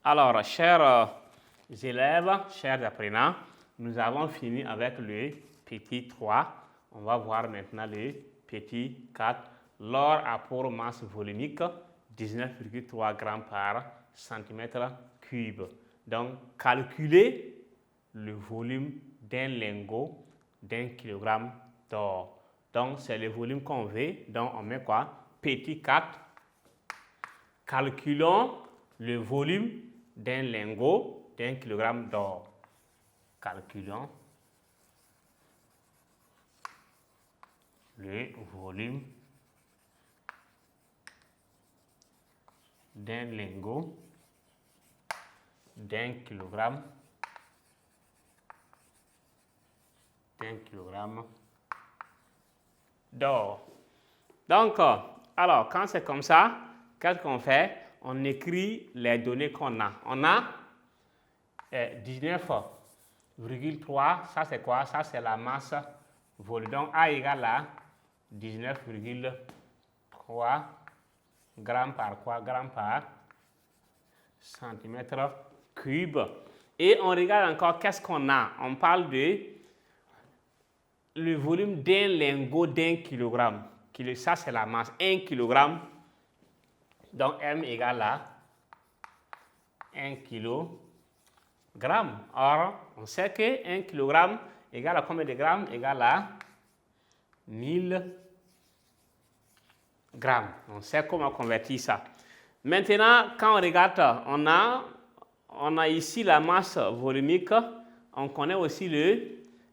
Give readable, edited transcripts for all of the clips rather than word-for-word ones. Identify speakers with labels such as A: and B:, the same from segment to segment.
A: Alors, chers élèves, chers apprenants, nous avons fini avec le petit 3. On va voir maintenant le petit 4. Leur apport masse volumique, 19,3 grammes par centimètre cube. Donc, calculer le volume d'un lingot d'1 kg d'or. Donc, c'est le volume qu'on veut. Donc, on met quoi? Petit 4. Calculons le volume d'un lingot d'1 kg d'or. Calculons le volume d'un lingot d'1 kg d'or. Donc, alors, quand c'est comme ça, qu'est-ce qu'on fait? On écrit les données qu'on a. On a 19,3, ça c'est quoi? Ça c'est la masse volume. Donc, A égale à 19,3 grammes par quoi? Grammes par centimètre cube. Et on regarde encore qu'est-ce qu'on a. On parle de le volume d'un lingot d'1 kg. Ça, c'est la masse. 1 kg. Donc, M égale à 1 kg. Or, on sait que 1 kg égale à combien de grammes? Égale à 1000 grammes. On sait comment convertir ça. Maintenant, quand on regarde, on a ici la masse volumique. On connaît aussi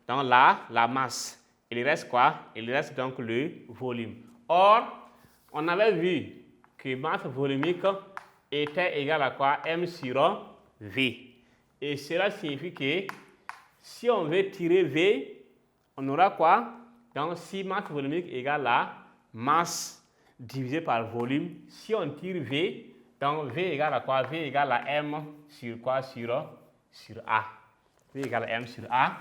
A: la masse. Il reste quoi? Il reste donc le volume. Or, on avait vu que masse volumique était égale à quoi? M sur V. Et cela signifie que si on veut tirer V, on aura quoi? Donc, si masse volumique égale à masse divisé par volume, si on tire V, donc V égale à quoi? V égale à M sur quoi? Sur A. V égale à M sur A.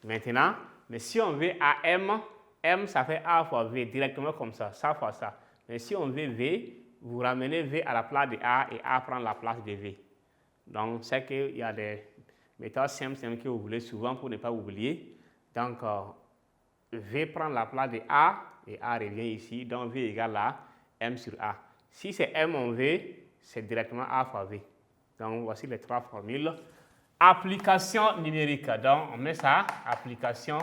A: Maintenant, mais si on veut AM, M ça fait A fois V, directement comme ça fois ça. Mais si on veut V, vous ramenez V à la place de A et A prend la place de V. Donc, c'est qu'il y a des méthodes simples que vous voulez souvent pour ne pas oublier. Donc, V prend la place de A et A revient ici. Donc, V égale à M sur A. Si c'est M en V, c'est directement A fois V. Donc, voici les trois formules. Application numérique. Donc, on met ça. Application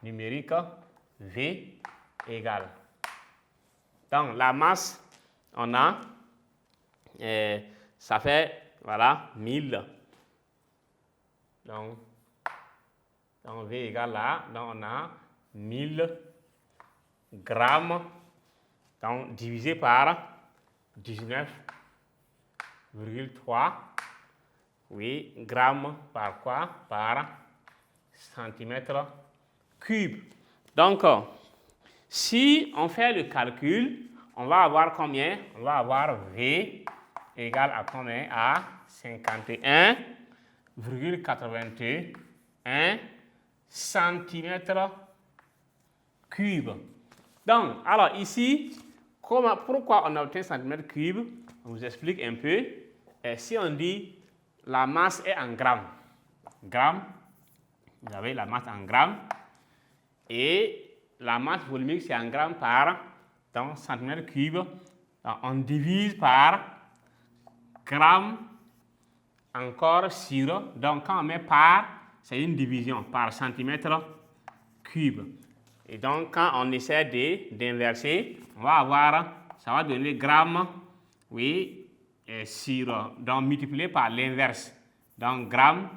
A: numérique. V égale. Donc, la masse, on a, ça fait, voilà, 1000. Donc V égale à, donc on a 1000 grammes, donc divisé par 19,3, oui, grammes par quoi? Par centimètre cube. Donc, si on fait le calcul, on va avoir combien? On va avoir V égale à combien? À 51,81 centimètres cubes. Donc, alors ici, pourquoi on obtient centimètres cubes? On vous explique un peu. Si on dit la masse est en grammes, vous avez la masse en grammes, et la masse volumique c'est en grammes par centimètre cube. Donc, on divise par grammes encore sur, donc quand on met par, c'est une division par centimètre cube. Et donc quand on essaie d'inverser, on va avoir, ça va donner grammes, oui, sur, donc multiplié par l'inverse. Donc grammes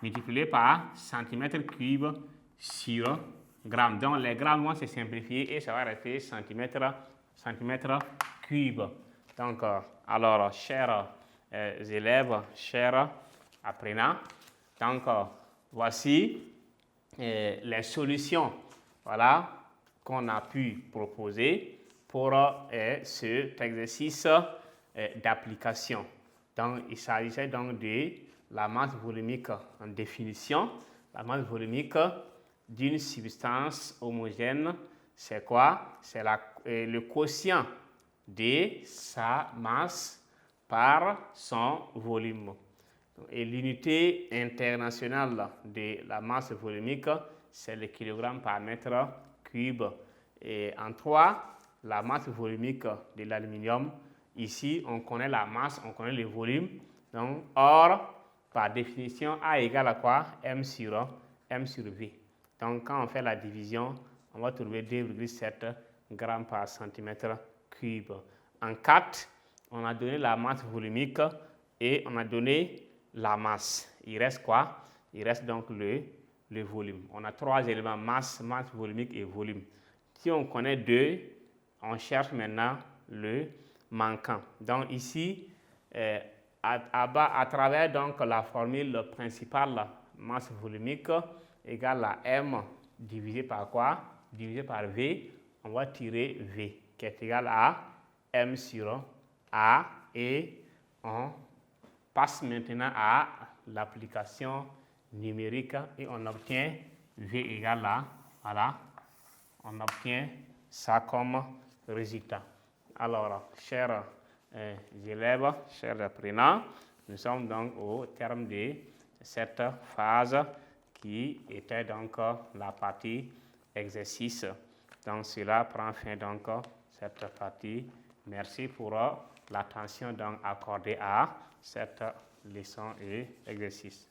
A: multiplié par centimètre cube sur grammes. Donc les grammes vont se simplifier et ça va rester centimètre cube. Donc, alors, chers élèves, chers apprenants, donc voici les solutions, voilà, qu'on a pu proposer pour cet exercice d'application. Donc, il s'agissait donc de la masse volumique en définition. La masse volumique d'une substance homogène, c'est quoi? C'est le quotient de sa masse par son volume. Et l'unité internationale de la masse volumique, c'est le kilogramme par mètre cube. Et en 3, la masse volumique de l'aluminium, ici, on connaît la masse, on connaît le volume. Donc, or, par définition, A égale à quoi? M sur V. Donc, quand on fait la division, on va trouver 2,7 grammes par centimètre cube. En 4, on a donné la masse volumique et on a donné la masse. Il reste quoi? Il reste donc le volume. On a 3 éléments, masse, masse volumique et volume. Si on connaît 2, on cherche maintenant le manquant. Donc ici, à travers donc la formule principale, masse volumique égale à M divisé par quoi? Divisé par V, on va tirer V qui est égal à M sur A et on passe maintenant à l'application numérique et on obtient V égale à, voilà, on obtient ça comme résultat. Alors, chers élèves, chers apprenants, nous sommes donc au terme de cette phase qui était donc la partie exercice. Donc, cela prend fin donc cette partie. Merci pour l'attention donc accordée à cette leçon et exercice.